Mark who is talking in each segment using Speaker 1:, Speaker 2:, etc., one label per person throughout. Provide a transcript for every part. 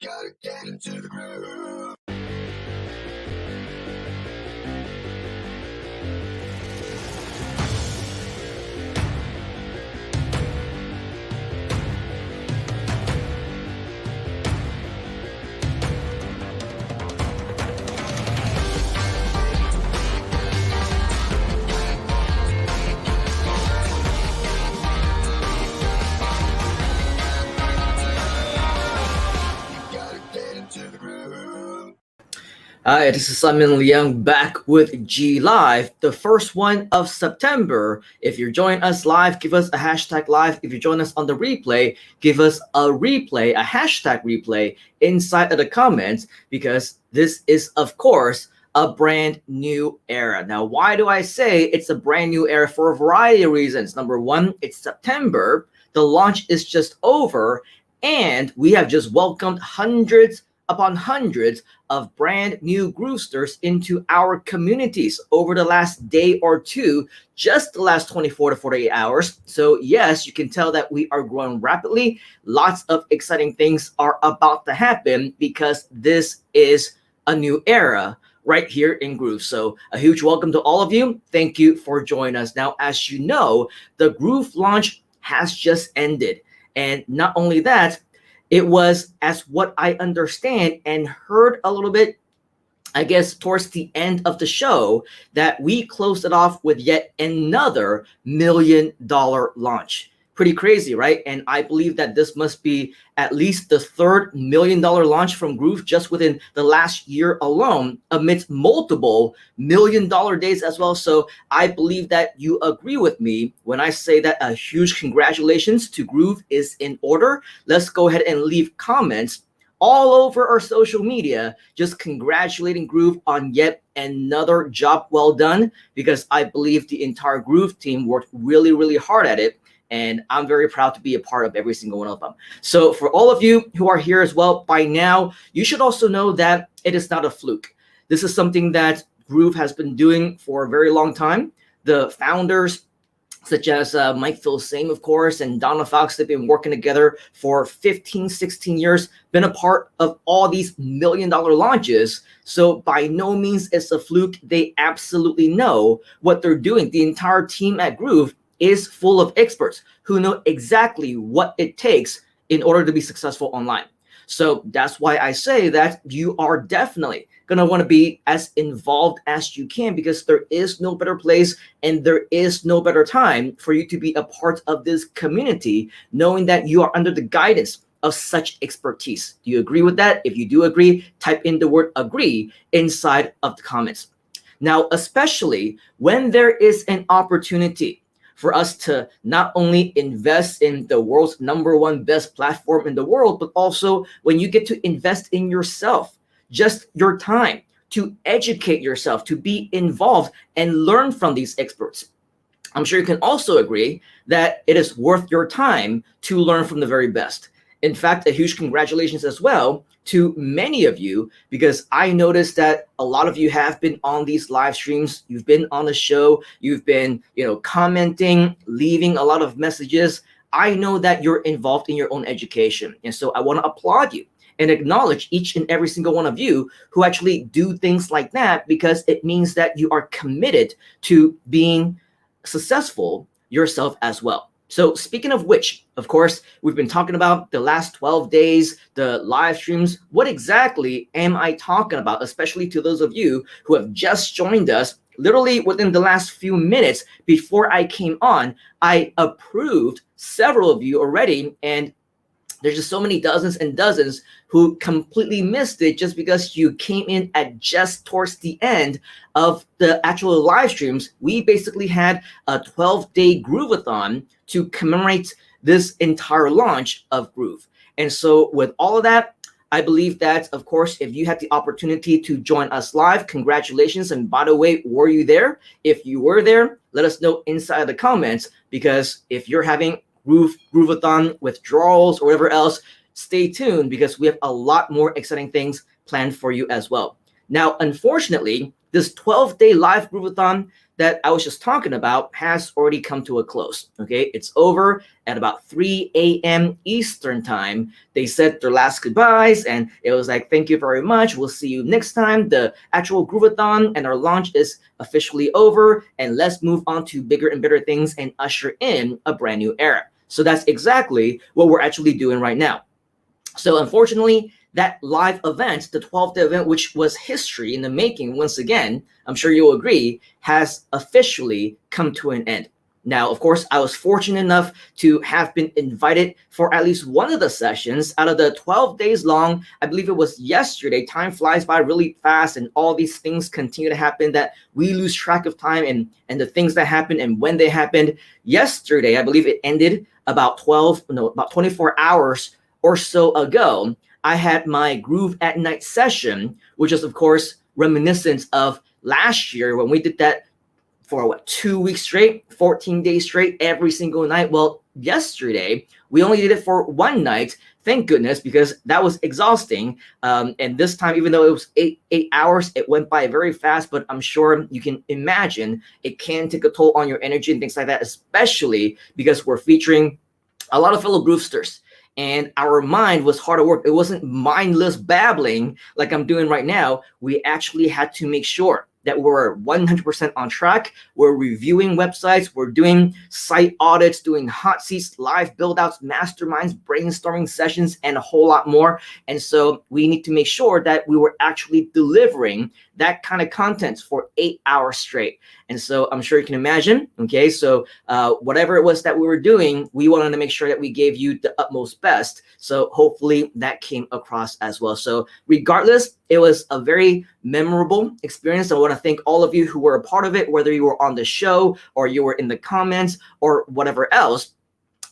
Speaker 1: Gotta get into the groove.
Speaker 2: Hi, this is Simon Liang back with GLIVE, the first one of September. If you're joining us live, give us a hashtag live. If you join us on the replay, give us a replay, a hashtag replay inside of the comments, because this is, of course, a brand new era. Now, why do I say it's a brand new era? For a variety of reasons. Number one, it's September. The launch is just over, and we have just welcomed hundreds upon hundreds of brand new Groovesters into our communities over the last day or two, just the last 24 to 48 hours. So yes, you can tell that we are growing rapidly. Lots of exciting things are about to happen because this is a new era right here in Groove. So a huge welcome to all of you. Thank you for joining us. Now, as you know, the Groove launch has just ended. And not only that, it was, as what I understand and heard a little bit, I guess, towards the end of the show, that we closed it off with yet another $1 million launch. Pretty crazy, right? And I believe that this must be at least the third $1 million launch from Groove just within the last year alone, amidst multiple $1 million days as well. So I believe that you agree with me when I say that a huge congratulations to Groove is in order. Let's go ahead and leave comments all over our social media, just congratulating Groove on yet another job well done, because I believe the entire Groove team worked really, really hard at it. And I'm very proud to be a part of every single one of them. So for all of you who are here as well, by now, you should also know that it is not a fluke. This is something that Groove has been doing for a very long time. The founders, such as Mike Phil-Same, of course, and Donna Fox, they've been working together for 15, 16 years, been a part of all these $1 million launches. So by no means it's a fluke. They absolutely know what they're doing. The entire team at Groove is full of experts who know exactly what it takes in order to be successful online. So that's why I say that you are definitely going to want to be as involved as you can, because there is no better place and there is no better time for you to be a part of this community, knowing that you are under the guidance of such expertise. Do you agree with that? If you do agree, type in the word agree inside of the comments. Now, especially when there is an opportunity for us to not only invest in the world's #1 best platform in the world, but also when you get to invest in yourself, just your time to educate yourself, to be involved and learn from these experts. I'm sure you can also agree that it is worth your time to learn from the very best. In fact, a huge congratulations as well to many of you, because I noticed that a lot of you have been on these live streams. You've been on the show. You've been, commenting, leaving a lot of messages. I know that you're involved in your own education. And so I want to applaud you and acknowledge each and every single one of you who actually do things like that, because it means that you are committed to being successful yourself as well. So speaking of which, of course, we've been talking about the last 12 days, the live streams. What exactly am I talking about, especially to those of you who have just joined us literally within the last few minutes before I came on? I approved several of you already, and there's just so many dozens and dozens who completely missed it just because you came in at just towards the end of the actual live streams. We basically had a 12-day Groove-A-Thon to commemorate this entire launch of Groove. And so with all of that, I believe that, of course, if you had the opportunity to join us live, congratulations. And by the way, were you there? If you were there, let us know inside the comments, because if you're having Groove-A-Thon, withdrawals, or whatever else, stay tuned, because we have a lot more exciting things planned for you as well. Now, unfortunately, this 12-day live Groove-A-Thon that I was just talking about has already come to a close. Okay, it's over at about 3 a.m. Eastern time. They said their last goodbyes, and it was like, thank you very much. We'll see you next time. The actual Groove-A-Thon and our launch is officially over, and let's move on to bigger and better things and usher in a brand new era. So that's exactly what we're actually doing right now. So unfortunately, that live event, the 12th event, which was history in the making, once again, I'm sure you'll agree, has officially come to an end. Now, of course, I was fortunate enough to have been invited for at least one of the sessions out of the 12 days long. I believe it was yesterday. Time flies by really fast, and all these things continue to happen that we lose track of time and the things that happened and when they happened. Yesterday, I believe it ended about 24 hours or so ago. I had my Groove at Night session, which is, of course, reminiscent of last year when we did that for what, 2 weeks straight, 14 days straight, every single night. Well, yesterday, we only did it for one night. Thank goodness, because that was exhausting. And this time, even though it was eight hours, it went by very fast. But I'm sure you can imagine it can take a toll on your energy and things like that, especially because we're featuring a lot of fellow groovesters. And our mind was hard at work. It wasn't mindless babbling like I'm doing right now. We actually had to make sure that we're 100% on track. We're reviewing websites. We're doing site audits, doing hot seats, live build-outs, masterminds, brainstorming sessions, and a whole lot more. And so we need to make sure that we were actually delivering that kind of content for 8 hours straight. And so I'm sure you can imagine, okay, so whatever it was that we were doing, we wanted to make sure that we gave you the utmost best. So hopefully that came across as well. So regardless, it was a very memorable experience. I want to thank all of you who were a part of it, whether you were on the show or you were in the comments or whatever else,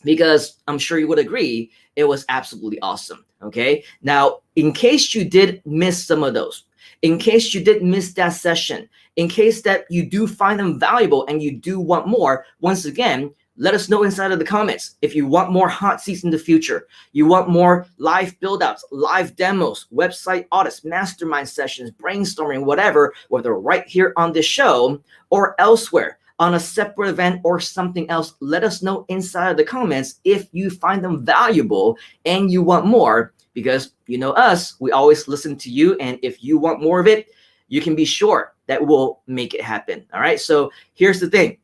Speaker 2: because I'm sure you would agree, it was absolutely awesome, okay? Now, in case you did miss some of those, in case you did miss that session, in case that you do find them valuable and you do want more, once again, let us know inside of the comments. If you want more hot seats in the future, you want more live build-outs, live demos, website audits, mastermind sessions, brainstorming, whatever, whether right here on this show or elsewhere on a separate event or something else, let us know inside of the comments if you find them valuable and you want more. Because you know us, we always listen to you. And if you want more of it, you can be sure that we'll make it happen. All right. So here's the thing.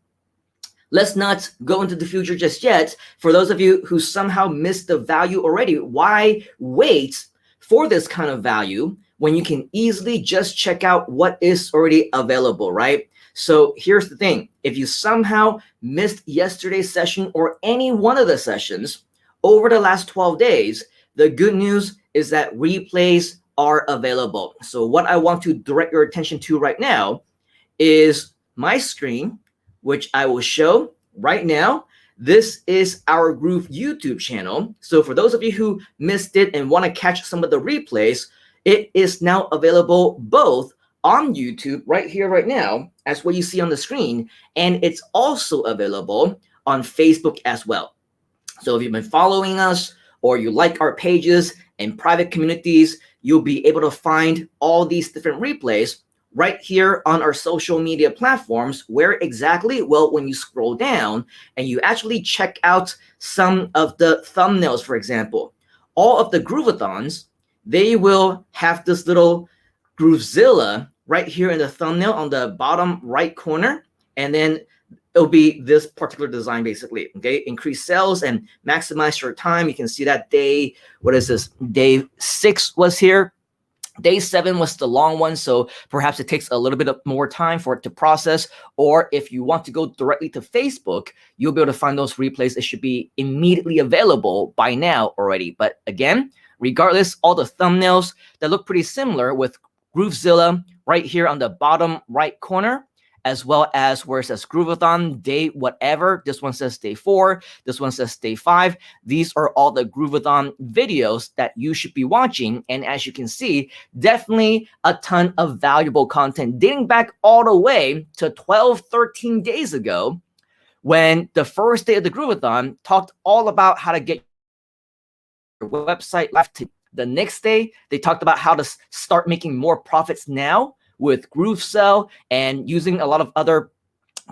Speaker 2: Let's not go into the future just yet. For those of you who somehow missed the value already, why wait for this kind of value when you can easily just check out what is already available, right? So here's the thing. If you somehow missed yesterday's session or any one of the sessions over the last 12 days, the good news is that replays are available. So what I want to direct your attention to right now is my screen, which I will show right now. This is our Groove YouTube channel. So for those of you who missed it and want to catch some of the replays, it is now available both on YouTube right here, right now, as what you see on the screen, and it's also available on Facebook as well. So if you've been following us or you like our pages and private communities, you'll be able to find all these different replays right here on our social media platforms. Where exactly? Well, when you scroll down and you actually check out some of the thumbnails, for example, all of the Groove-A-Thons, they will have this little Groovezilla right here in the thumbnail on the bottom right corner. And then it'll be this particular design basically, okay? Increase sales and maximize your time. You can see that day, what is this? Day 6 was here. Day 7 was the long one, so perhaps it takes a little bit of more time for it to process. Or if you want to go directly to Facebook, you'll be able to find those replays. It should be immediately available by now already. But again, regardless, all the thumbnails that look pretty similar with Groovezilla right here on the bottom right corner, as well as where it says Groove-A-Thon day whatever. This one says day 4. This one says day 5. These are all the Groove-A-Thon videos that you should be watching. And as you can see, definitely a ton of valuable content dating back all the way to 12, 13 days ago when the first day of the Groove-A-Thon talked all about how to get your website live. The next day, they talked about how to start making more profits now with GrooveSell and using a lot of other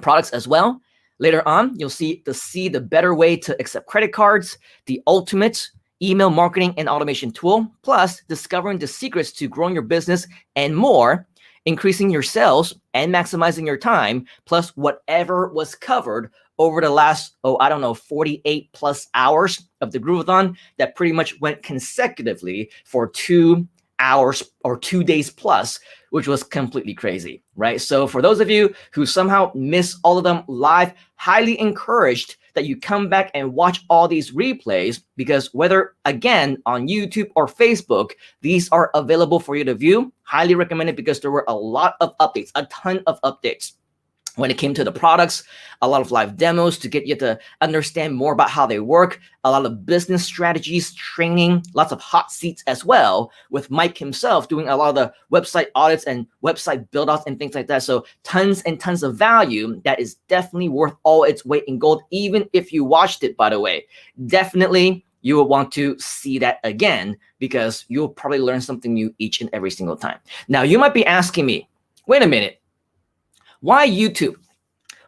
Speaker 2: products as well. Later on, you'll see the better way to accept credit cards, the ultimate email marketing and automation tool, plus discovering the secrets to growing your business and more, increasing your sales and maximizing your time, plus whatever was covered over the last, 48 plus hours of the Groove-A-Thon that pretty much went consecutively for 2 hours or 2 days plus, which was completely crazy, right? So for those of you who somehow miss all of them live, highly encouraged that you come back and watch all these replays, because whether again on YouTube or Facebook, these are available for you to view. Highly recommended, because there were a lot of updates, a ton of updates when it came to the products, a lot of live demos to get you to understand more about how they work, a lot of business strategies, training, lots of hot seats as well, with Mike himself doing a lot of the website audits and website build outs and things like that. So tons and tons of value that is definitely worth all its weight in gold, even if you watched it, by the way. Definitely you will want to see that again, because you'll probably learn something new each and every single time. Now, you might be asking me, wait a minute, why YouTube?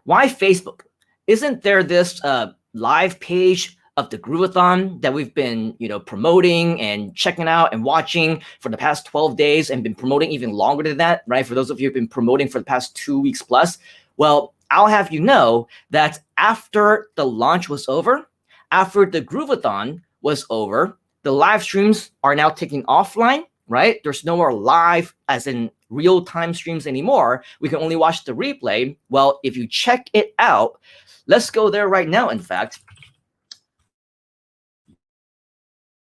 Speaker 2: Why Facebook? Isn't there this live page of the Groove-A-Thon that we've been, promoting and checking out and watching for the past 12 days and been promoting even longer than that, right? For those of you who've been promoting for the past 2 weeks plus. Well, I'll have you know that after the launch was over, after the Groove-A-Thon was over, the live streams are now taking offline, right? There's no more live as in real-time streams anymore. We can only watch the replay. Well, if you check it out, let's go there right now. In fact,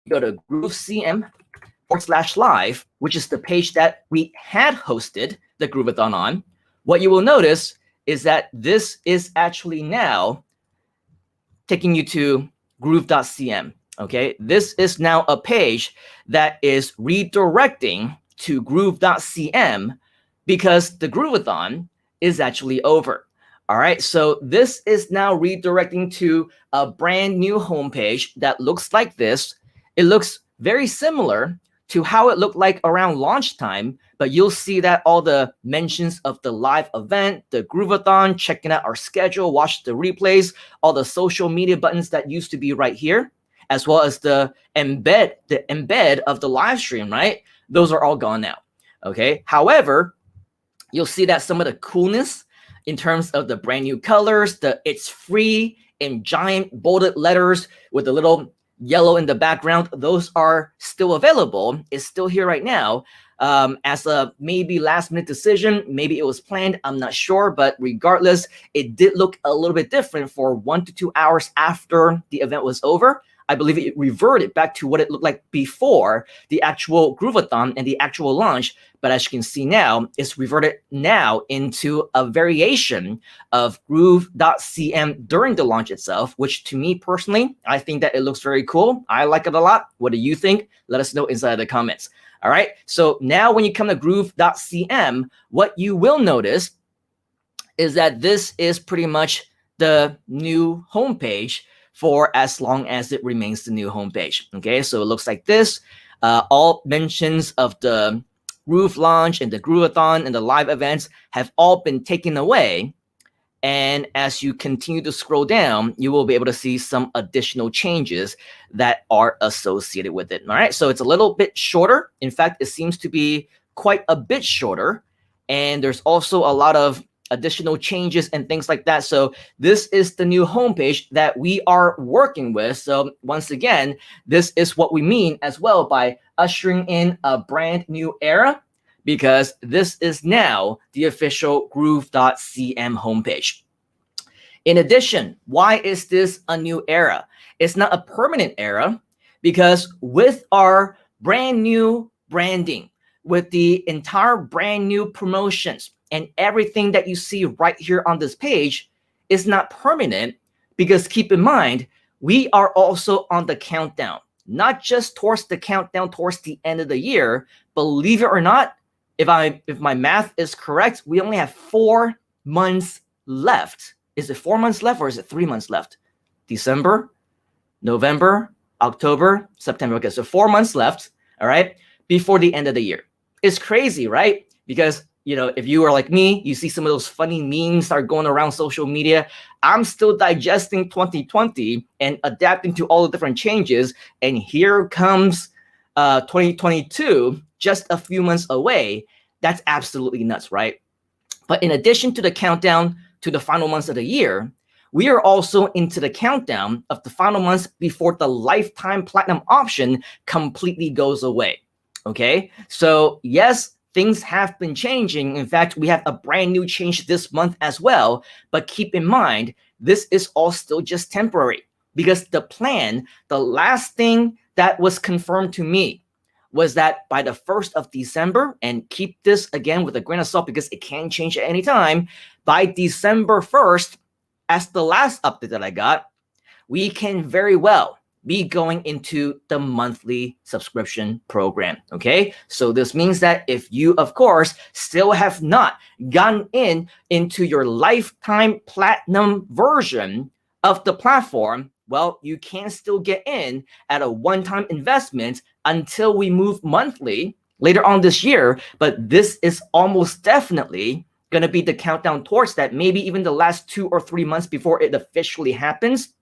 Speaker 2: go to groovecm.com/live, which is the page that we had hosted the Groove-A-Thon on. What you will notice is that this is actually now taking you to groove.cm. Okay, this is now a page that is redirecting to groove.cm because the Groove-A-Thon is actually over. All right, so this is now redirecting to a brand new homepage that looks like this. It looks very similar to how it looked like around launch time, but you'll see that all the mentions of the live event, the Groove-A-Thon, checking out our schedule, watch the replays, all the social media buttons that used to be right here, as well as the embed of the live stream, right? Those are all gone now, okay? However, you'll see that some of the coolness in terms of the brand new colors, the it's free in giant bolded letters with a little yellow in the background, those are still available. It's still here right now. As a maybe last minute decision, maybe it was planned, I'm not sure, but regardless, it did look a little bit different for 1 to 2 hours after the event was over. I believe it reverted back to what it looked like before the actual Groove-A-Thon and the actual launch. But as you can see now, it's reverted now into a variation of groove.cm during the launch itself, which to me personally, I think that it looks very cool. I like it a lot. What do you think? Let us know inside the comments. All right. So now when you come to groove.cm, what you will notice is that this is pretty much the new homepage for as long as it remains the new homepage. Okay, so it looks like this. All mentions of the Groove launch and the Groove-A-Thon and the live events have all been taken away. And as you continue to scroll down, you will be able to see some additional changes that are associated with it. All right, so it's a little bit shorter. In fact, it seems to be quite a bit shorter. And there's also a lot of additional changes and things like that. So this is the new homepage that we are working with. So once again, this is what we mean as well by ushering in a brand new era, because this is now the official groove.cm homepage. In addition, why is this a new era? It's not a permanent era, because with our brand new branding, with the entire brand new promotions, and everything that you see right here on this page is not permanent, because keep in mind, we are also on the countdown, not just towards the countdown towards the end of the year. Believe it or not, if my math is correct, we only have 4 months left. Is it 4 months left or is it 3 months left? December, November, October, September. Okay, so 4 months left, all right, before the end of the year. It's crazy, right? Because if you are like me, you see some of those funny memes that are going around social media. I'm still digesting 2020 and adapting to all the different changes. And here comes 2022, just a few months away. That's absolutely nuts, right? But in addition to the countdown to the final months of the year, we are also into the countdown of the final months before the lifetime platinum option completely goes away. Okay, so yes, things have been changing. In fact, we have a brand new change this month as well. But keep in mind, this is all still just temporary, because the plan, the last thing that was confirmed to me, was that by the 1st of December, and keep this again with a grain of salt because it can change at any time, by December 1st, as the last update that I got, we can very well be going into the monthly subscription program. Okay, so this means that if you, of course, still have not gotten into your lifetime platinum version of the platform, well, you can still get in at a one-time investment until we move monthly later on this year. But this is almost definitely going to be the countdown towards that, maybe even the last 2 or 3 months before it officially happens,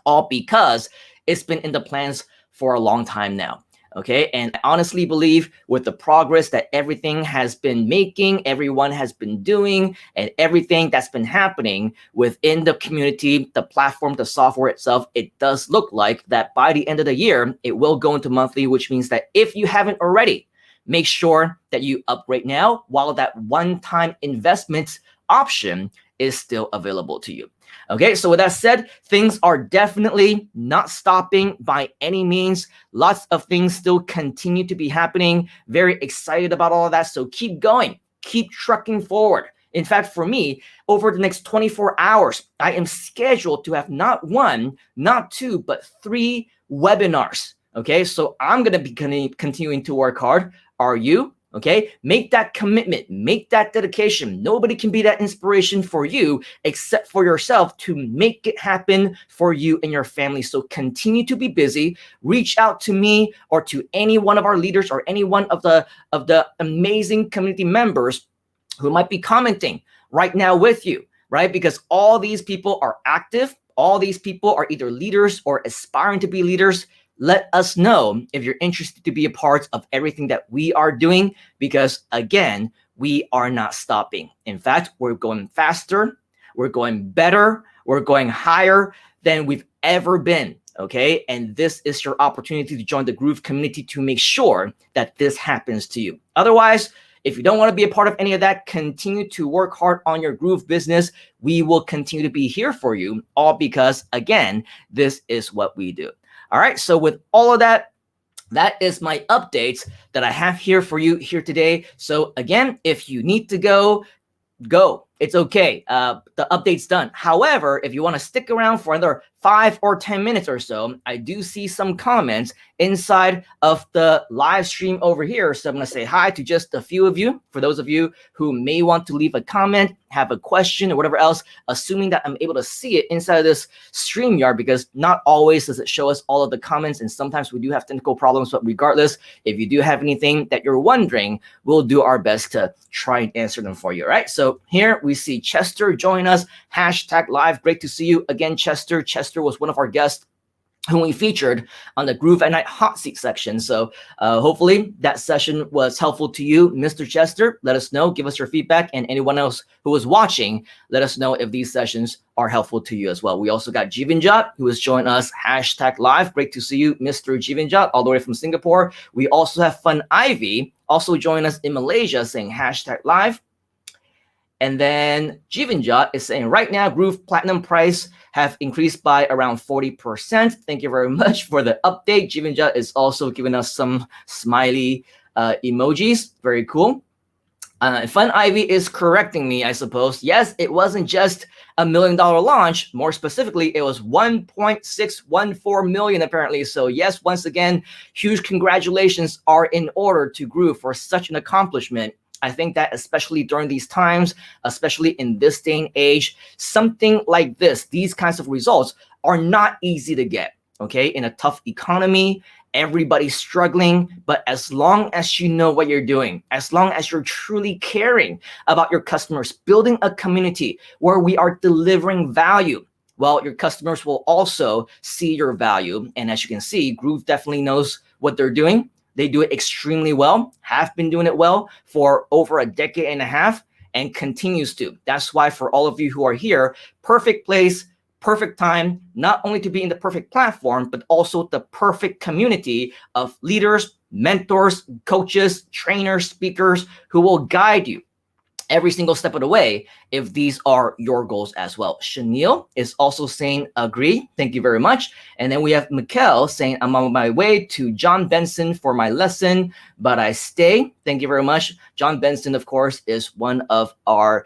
Speaker 2: all because it's been in the plans for a long time now. Okay, and I honestly believe with the progress that everything has been making, everyone has been doing, and everything that's been happening within the community, the platform, the software itself, it does look like that by the end of the year, it will go into monthly, which means that if you haven't already, make sure that you upgrade now while that one-time investment option is still available to you. Okay, so with that said, things are definitely not stopping by any means. Lots of things still continue to be happening. Very excited about all of that. So keep going, keep trucking forward. In fact, for me, over the next 24 hours, I am scheduled to have not 1, not 2, but 3 webinars. Okay, so I'm going to be continuing to work hard. Are you? Okay, make that commitment, make that dedication. Nobody can be that inspiration for you except for yourself to make it happen for you and your family. So continue to be busy. Reach out to me or to any one of our leaders or any one of the amazing community members who might be commenting right now with you, right? Because all these people are active. All these people are either leaders or aspiring to be leaders. Let us know if you're interested to be a part of everything that we are doing, because again, we are not stopping. In fact, we're going faster, we're going better, we're going higher than we've ever been. Okay, and this is your opportunity to join the Groove community to make sure that this happens to you. Otherwise, if you don't want to be a part of any of that, continue to work hard on your Groove business. We will continue to be here for you, all because, again, this is what we do. All right, so with all of that, that is my updates that I have here for you here today. So again, if you need to go. It's okay. The update's done. However, if you want to stick around for another 5 or 10 minutes or so, I do see some comments inside of the live stream over here. So I'm going to say hi to just a few of you. For those of you who may want to leave a comment, have a question or whatever else, assuming that I'm able to see it inside of this StreamYard, because not always does it show us all of the comments. And sometimes we do have technical problems. But regardless, if you do have anything that you're wondering, we'll do our best to try and answer them for you. All right. So here we see Chester join us. #live. Great to see you again, Chester. Chester was one of our guests whom we featured on the Groove at Night hot seat section. So hopefully that session was helpful to you, Mr. Chester. Let us know, give us your feedback, and anyone else who was watching, let us know if these sessions are helpful to you as well. We also got Jivinjot, who has joined us, #live. Great to see you, Mr. Jivinjot, all the way from Singapore. We also have Fun Ivy, also join us in Malaysia, saying #live. And then Jivinjot is saying right now, Groove Platinum price have increased by around 40%. Thank you very much for the update. Jivinjot is also giving us some smiley emojis. Very cool. Fun Ivy is correcting me, I suppose. Yes, it wasn't just $1 million launch. More specifically, it was 1.614 million apparently. So yes, once again, huge congratulations are in order to Groove for such an accomplishment. I think that especially during these times, especially in this day and age, something like this, these kinds of results are not easy to get. okay, in a tough economy. Everybody's struggling, but as long as you know what you're doing, as long as you're truly caring about your customers, building a community where we are delivering value, well, your customers will also see your value. And as you can see, Groove definitely knows what they're doing. They do it extremely well, have been doing it well for over a decade and a half, and continues to. That's why for all of you who are here, perfect place, perfect time, not only to be in the perfect platform, but also the perfect community of leaders, mentors, coaches, trainers, speakers who will guide you every single step of the way if these are your goals as well. Chanel is also saying agree. Thank you very much. And then we have Mikkel saying I'm on my way to John Benson for my lesson, but I stay. Thank you very much. John Benson, of course, is one of our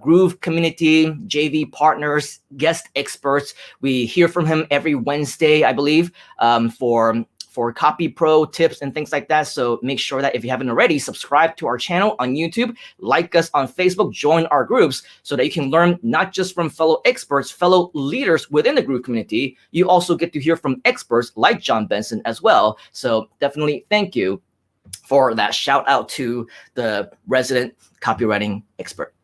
Speaker 2: Groove community JV partners, guest experts. We hear from him every Wednesday, I believe, for Copy Pro tips and things like that. So make sure that if you haven't already, subscribe to our channel on YouTube, like us on Facebook, join our groups so that you can learn not just from fellow experts, fellow leaders within the Groove community. You also get to hear from experts like John Benson as well. So definitely thank you for that shout out to the resident copywriting expert.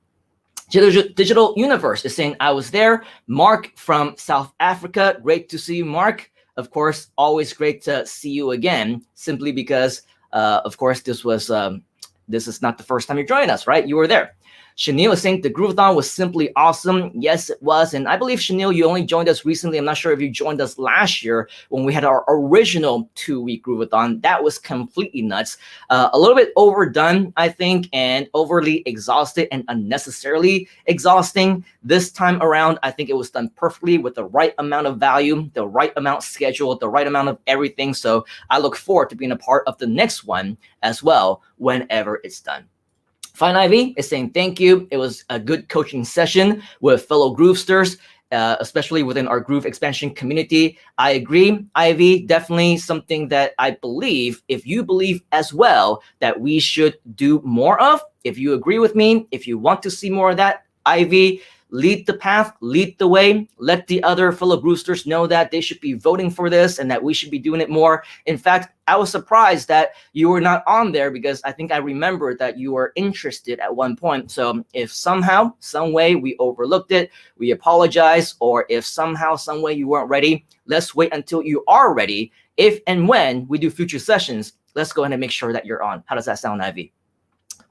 Speaker 2: Digital Universe is saying, I was there. Mark from South Africa. Great to see you, Mark. Of course, always great to see you again, simply because, of course, this is not the first time you're joining us, right? You were there. Chanel is saying the Groove-A-Thon was simply awesome. Yes, it was. And I believe, Chanel, you only joined us recently. I'm not sure if you joined us last year when we had our original 2-week Groove-A-Thon. That was completely nuts. A little bit overdone, I think, and overly exhausted and unnecessarily exhausting. This time around, I think it was done perfectly with the right amount of value, the right amount scheduled, the right amount of everything. So I look forward to being a part of the next one as well whenever it's done. Fine Ivy is saying thank you. It was a good coaching session with fellow Groovesters, especially within our Groove expansion community. I agree, Ivy, definitely something that I believe, if you believe as well, that we should do more of. If you agree with me, if you want to see more of that, Ivy, lead the path, lead the way, let the other fellow Groovesters know that they should be voting for this and that we should be doing it more. In fact, I was surprised that you were not on there because I think I remembered that you were interested at one point. So if somehow, some way we overlooked it, we apologize. Or if somehow, some way you weren't ready, let's wait until you are ready. If and when we do future sessions, let's go ahead and make sure that you're on. How does that sound, Ivy?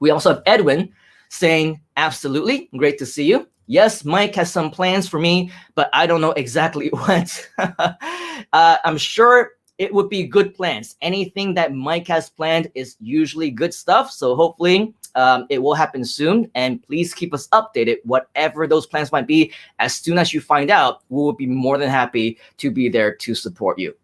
Speaker 2: We also have Edwin saying, absolutely, great to see you. Yes, Mike has some plans for me, but I don't know exactly what. I'm sure it would be good plans. Anything that Mike has planned is usually good stuff. So hopefully it will happen soon. And please keep us updated, whatever those plans might be. As soon as you find out, we will be more than happy to be there to support you.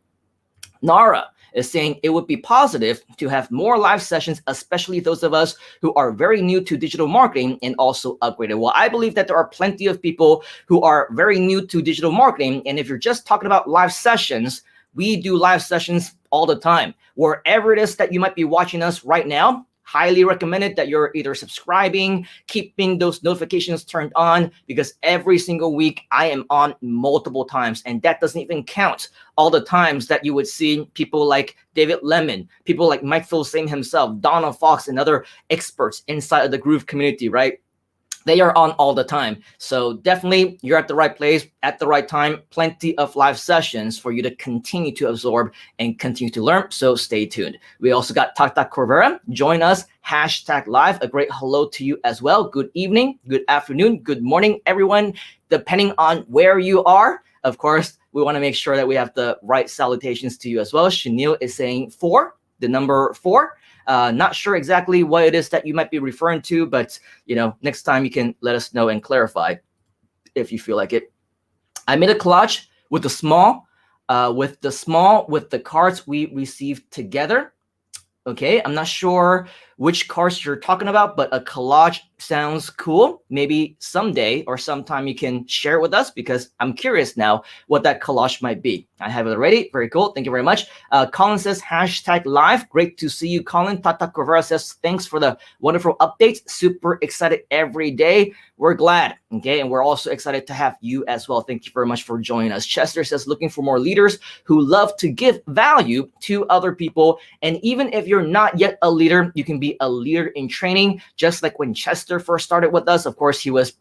Speaker 2: Nara is saying it would be positive to have more live sessions, especially those of us who are very new to digital marketing and also upgraded. Well, I believe that there are plenty of people who are very new to digital marketing. And if you're just talking about live sessions, we do live sessions all the time. Wherever it is that you might be watching us right now, highly recommended that you're either subscribing, keeping those notifications turned on, because every single week I am on multiple times. And that doesn't even count all the times that you would see people like David Lemon, people like Mike Filsaime himself, Donna Fox, and other experts inside of the Groove community, right? They are on all the time. So definitely you're at the right place at the right time. Plenty of live sessions for you to continue to absorb and continue to learn. So stay tuned. We also got Tata Corvera. Join us, #live. A great hello to you as well. Good evening, good afternoon, good morning, everyone, depending on where you are. Of course, we want to make sure that we have the right salutations to you as well. Chanel is saying 4, the number 4. Not sure exactly what it is that you might be referring to, but next time you can let us know and clarify if you feel like it. I made a collage with the small, with the cards we received together. Okay, I'm not sure which cards you're talking about, but a collage sounds cool. Maybe someday or sometime you can share it with us, because I'm curious now what that collage might be. I have it already. Very cool. Thank you very much. Colin says #live. Great to see you, Colin. Tata Corvera says thanks for the wonderful updates. Super excited every day. We're glad. Okay. And we're also excited to have you as well. Thank you very much for joining us. Chester says looking for more leaders who love to give value to other people. And even if you're not yet a leader, you can be a leader in training. Just like when Chester first started with us, of course, he was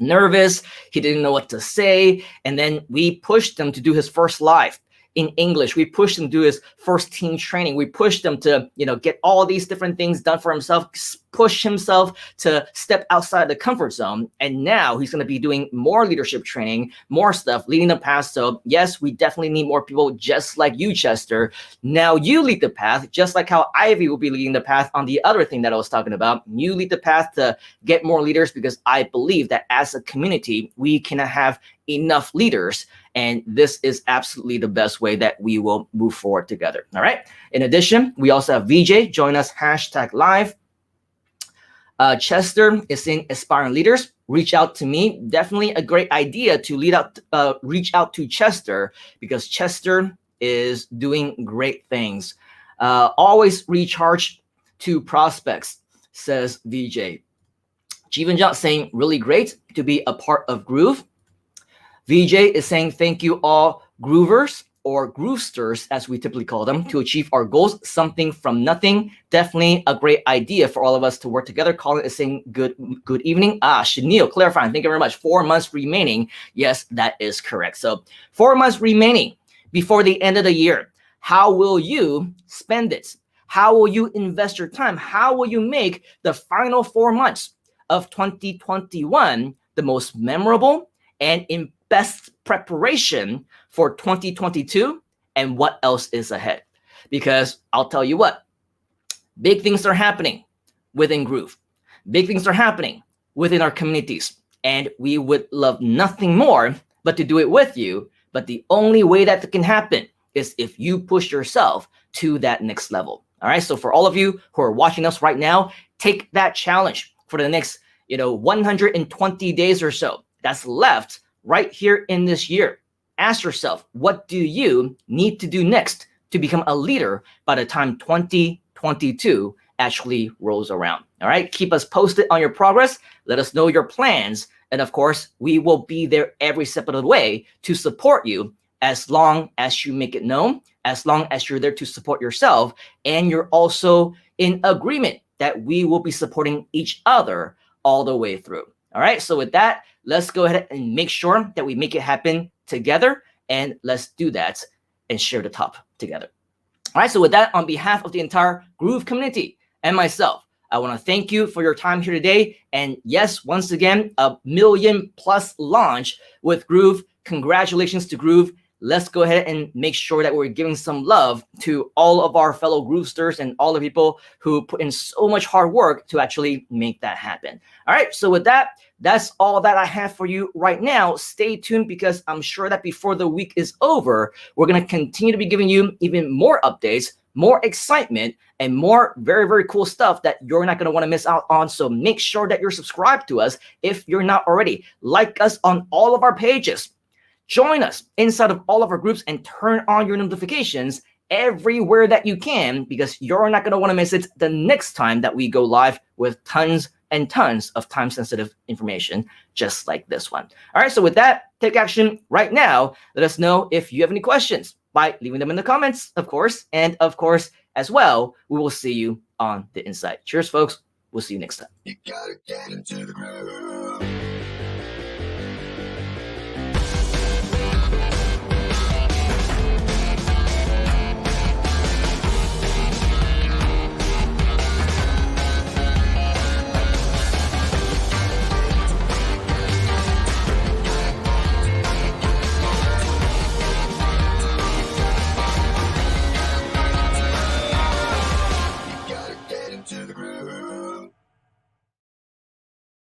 Speaker 2: nervous. He didn't know what to say. And then we pushed him to do his first live in English. We pushed him to do his first team training. We pushed him to, get all these different things done for himself, push himself to step outside the comfort zone. And now he's going to be doing more leadership training, more stuff, leading the path. So yes, we definitely need more people just like you, Chester. Now you lead the path, just like how Ivy will be leading the path on the other thing that I was talking about. You lead the path to get more leaders, because I believe that as a community, we cannot have enough leaders. And this is absolutely the best way that we will move forward together. All right. In addition, we also have VJ join us #live. Chester is saying aspiring leaders, reach out to me. Definitely a great idea to reach out to Chester, because Chester is doing great things. Always recharge to prospects, says VJ. Jeevan Jot saying really great to be a part of Groove. VJ is saying thank you all Groovers, or Groovesters as we typically call them, to achieve our goals. Something from nothing. Definitely a great idea for all of us to work together. Colin is saying good evening. Shanil clarifying. Thank you very much. 4 months remaining. Yes, that is correct. So 4 months remaining before the end of the year. How will you spend it? How will you invest your time? How will you make the final 4 months of 2021 the most memorable and in best preparation for 2022 and what else is ahead? Because I'll tell you what, big things are happening within Groove. Big things are happening within our communities. And we would love nothing more but to do it with you. But the only way that can happen is if you push yourself to that next level. All right. So for all of you who are watching us right now, take that challenge for the next, 120 days or so that's left right here in this year. Ask yourself, what do you need to do next to become a leader by the time 2022 actually rolls around? All right. Keep us posted on your progress. Let us know your plans. And of course, we will be there every step of the way to support you, as long as you make it known, as long as you're there to support yourself, and you're also in agreement that we will be supporting each other all the way through. All right. So with that, let's go ahead and make sure that we make it happen together. And let's do that and share the top together. All right. So with that, on behalf of the entire Groove community and myself, I want to thank you for your time here today. And yes, once again, a 1 million+ launch with Groove. Congratulations to Groove. Let's go ahead and make sure that we're giving some love to all of our fellow Groovesters and all the people who put in so much hard work to actually make that happen. All right. So with that, that's all that I have for you right now. Stay tuned, because I'm sure that before the week is over, we're going to continue to be giving you even more updates, more excitement, and more very, very cool stuff that you're not going to want to miss out on. So make sure that you're subscribed to us if you're not already. Like us on all of our pages. Join us inside of all of our groups and turn on your notifications everywhere that you can, because you're not going to want to miss it the next time that we go live with tons and tons of time-sensitive information just like this one. All right, so with that, take action right now. Let us know if you have any questions by leaving them in the comments, of course. And of course, as well, we will see you on the inside. Cheers, folks. We'll see you next time.
Speaker 1: You gotta get into the groove. You gotta get into the groove.